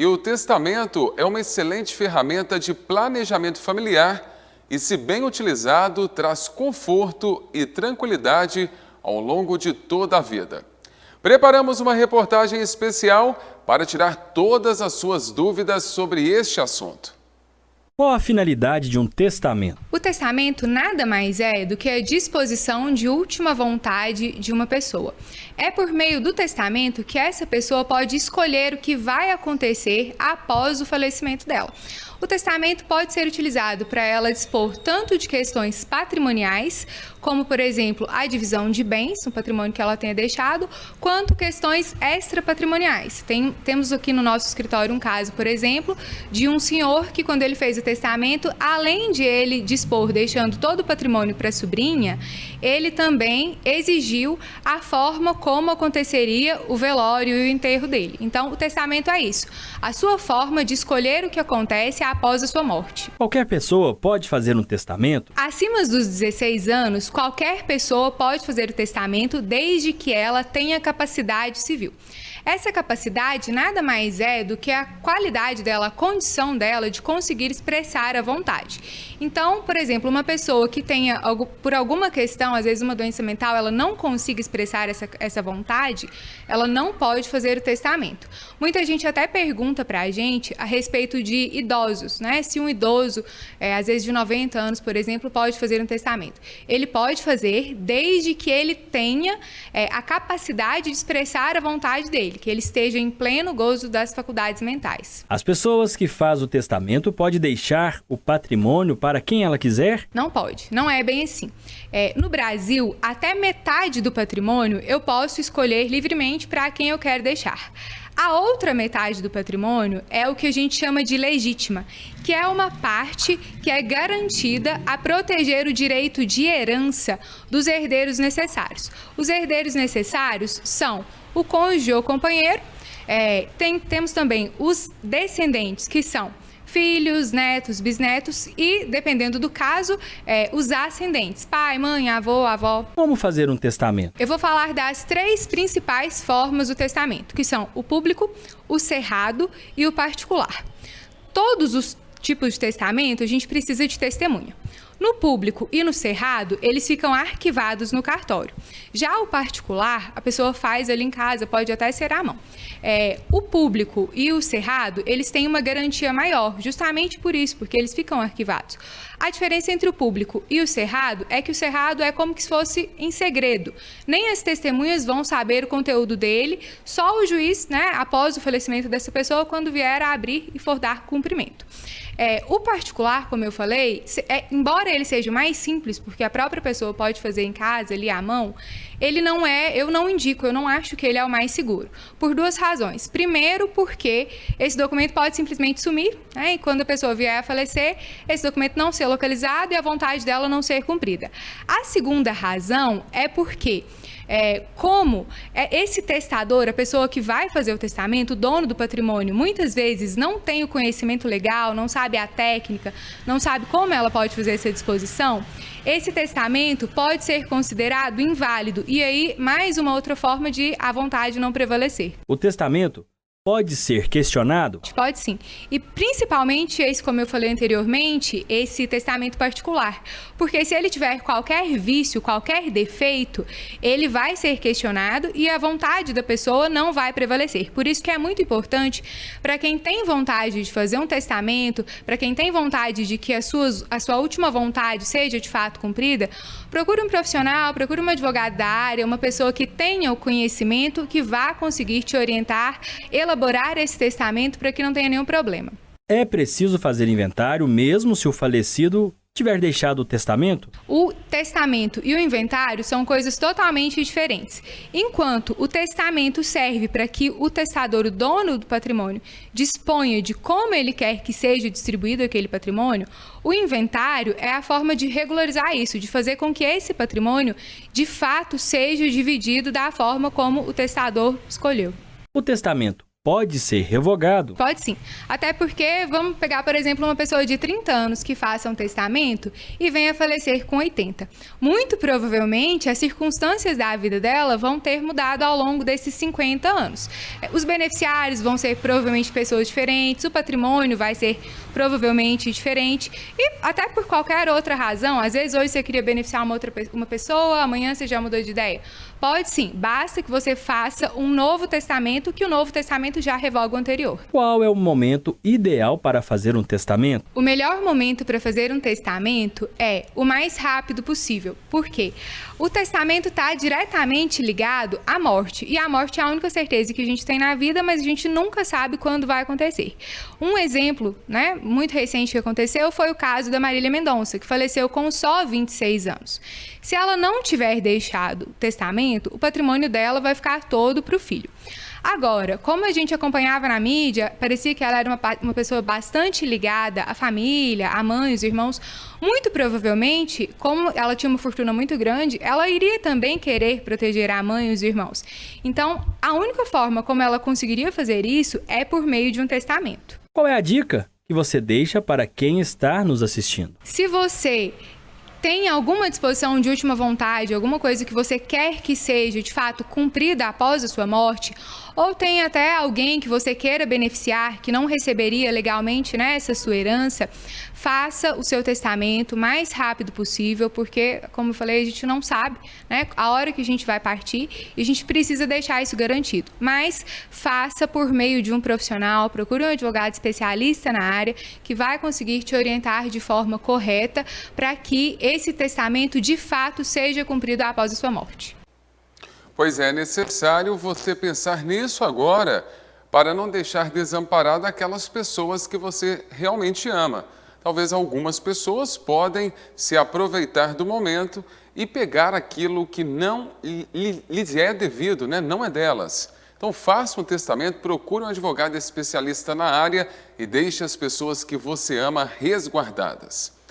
E o testamento é uma excelente ferramenta de planejamento familiar e, se bem utilizado, traz conforto e tranquilidade ao longo de toda a vida. Preparamos uma reportagem especial para tirar todas as suas dúvidas sobre este assunto. Qual a finalidade de um testamento? O testamento nada mais é do que a disposição de última vontade de uma pessoa. É por meio do testamento que essa pessoa pode escolher o que vai acontecer após o falecimento dela. O testamento pode ser utilizado para ela dispor tanto de questões patrimoniais, como, por exemplo, a divisão de bens no patrimônio que ela tenha deixado, quanto questões extrapatrimoniais. Temos aqui no nosso escritório um caso, por exemplo, de um senhor que, quando ele fez o testamento, além de ele dispor deixando todo o patrimônio para a sobrinha, ele também exigiu a forma como aconteceria o velório e o enterro dele. Então, o testamento é isso, a sua forma de escolher o que acontece após a sua morte. Qualquer pessoa pode fazer um testamento? Acima dos 16 anos, qualquer pessoa pode fazer o testamento desde que ela tenha capacidade civil. Essa capacidade nada mais é do que a qualidade dela, a condição dela de conseguir expressar a vontade. Então, por exemplo, uma pessoa que tenha, por alguma questão, às vezes uma doença mental, ela não consiga expressar essa vontade, ela não pode fazer o testamento. Muita gente até pergunta pra gente a respeito de idosos, né? Se um idoso, às vezes de 90 anos, por exemplo, pode fazer um testamento. Ele pode fazer desde que ele tenha a capacidade de expressar a vontade dele, que ele esteja em pleno gozo das faculdades mentais. As pessoas que fazem o testamento podem deixar o patrimônio para quem ela quiser? Não pode, não é bem assim. No Brasil, até metade do patrimônio eu posso escolher livremente para quem eu quero deixar. A outra metade do patrimônio é o que a gente chama de legítima, que é uma parte que é garantida a proteger o direito de herança dos herdeiros necessários. Os herdeiros necessários são o cônjuge ou companheiro, temos também os descendentes, que são filhos, netos, bisnetos e, dependendo do caso, os ascendentes, pai, mãe, avô, avó. Como fazer um testamento? Eu vou falar das 3 principais formas do testamento, que são o público, o cerrado e o particular. Todos os tipos de testamento, a gente precisa de testemunha. No público e no cerrado, eles ficam arquivados no cartório. Já o particular, a pessoa faz ali em casa, pode até ser à mão. O público e o cerrado, eles têm uma garantia maior, justamente por isso, porque eles ficam arquivados. A diferença entre o público e o cerrado é que o cerrado é como se fosse em segredo. Nem as testemunhas vão saber o conteúdo dele, só o juiz, né, após o falecimento dessa pessoa, quando vier a abrir e for dar cumprimento. O particular, como eu falei, embora ele seja mais simples, porque a própria pessoa pode fazer em casa, ali à mão, eu não indico, eu não acho que ele é o mais seguro, por 2 razões. Primeiro, porque esse documento pode simplesmente sumir, né, e quando a pessoa vier a falecer, esse documento não ser localizado e a vontade dela não ser cumprida. A segunda razão é porque como esse testador, a pessoa que vai fazer o testamento, o dono do patrimônio, muitas vezes não tem o conhecimento legal, não sabe a técnica, não sabe como ela pode fazer essa disposição, esse testamento pode ser considerado inválido e aí mais uma outra forma de a vontade não prevalecer. O testamento pode ser questionado? Pode sim. E principalmente esse, como eu falei anteriormente, esse testamento particular. Porque se ele tiver qualquer vício, qualquer defeito, ele vai ser questionado e a vontade da pessoa não vai prevalecer. Por isso que é muito importante para quem tem vontade de fazer um testamento, para quem tem vontade de que a sua última vontade seja de fato cumprida, procure um profissional, procure um advogado da área, uma pessoa que tenha o conhecimento, que vá conseguir te orientar, elaborar esse testamento para que não tenha nenhum problema. É preciso fazer inventário mesmo se o falecido tiver deixado o testamento? O testamento e o inventário são coisas totalmente diferentes. Enquanto o testamento serve para que o testador, o dono do patrimônio, disponha de como ele quer que seja distribuído aquele patrimônio, o inventário é a forma de regularizar isso, de fazer com que esse patrimônio, de fato, seja dividido da forma como o testador escolheu. O testamento pode ser revogado? Pode sim. Até porque, vamos pegar, por exemplo, uma pessoa de 30 anos que faça um testamento e venha a falecer com 80. Muito provavelmente, as circunstâncias da vida dela vão ter mudado ao longo desses 50 anos. Os beneficiários vão ser provavelmente pessoas diferentes, o patrimônio vai ser provavelmente diferente e até por qualquer outra razão, às vezes hoje você queria beneficiar uma pessoa, amanhã você já mudou de ideia. Pode sim, basta que você faça um novo testamento, que o novo testamento já revoga o anterior. Qual é o momento ideal para fazer um testamento? O melhor momento para fazer um testamento é o mais rápido possível. Por quê? O testamento está diretamente ligado à morte. E a morte é a única certeza que a gente tem na vida, mas a gente nunca sabe quando vai acontecer. Um exemplo, muito recente que aconteceu foi o caso da Marília Mendonça, que faleceu com só 26 anos. Se ela não tiver deixado testamento, o patrimônio dela vai ficar todo para o filho. Agora, como a gente acompanhava na mídia, parecia que ela era uma pessoa bastante ligada à família, à mãe, os irmãos. Muito provavelmente, como ela tinha uma fortuna muito grande, ela iria também querer proteger a mãe e os irmãos. Então, a única forma como ela conseguiria fazer isso é por meio de um testamento. Qual é a dica que você deixa para quem está nos assistindo? Se você tem alguma disposição de última vontade, alguma coisa que você quer que seja, de fato, cumprida após a sua morte, ou tem até alguém que você queira beneficiar, que não receberia legalmente essa sua herança, faça o seu testamento o mais rápido possível, porque, como eu falei, a gente não sabe a hora que a gente vai partir e a gente precisa deixar isso garantido. Mas faça por meio de um profissional, procure um advogado especialista na área que vai conseguir te orientar de forma correta para que esse testamento de fato seja cumprido após a sua morte. Pois é necessário você pensar nisso agora para não deixar desamparado aquelas pessoas que você realmente ama. Talvez algumas pessoas podem se aproveitar do momento e pegar aquilo que não lhes é devido, não é delas. Então faça um testamento, procure um advogado especialista na área e deixe as pessoas que você ama resguardadas.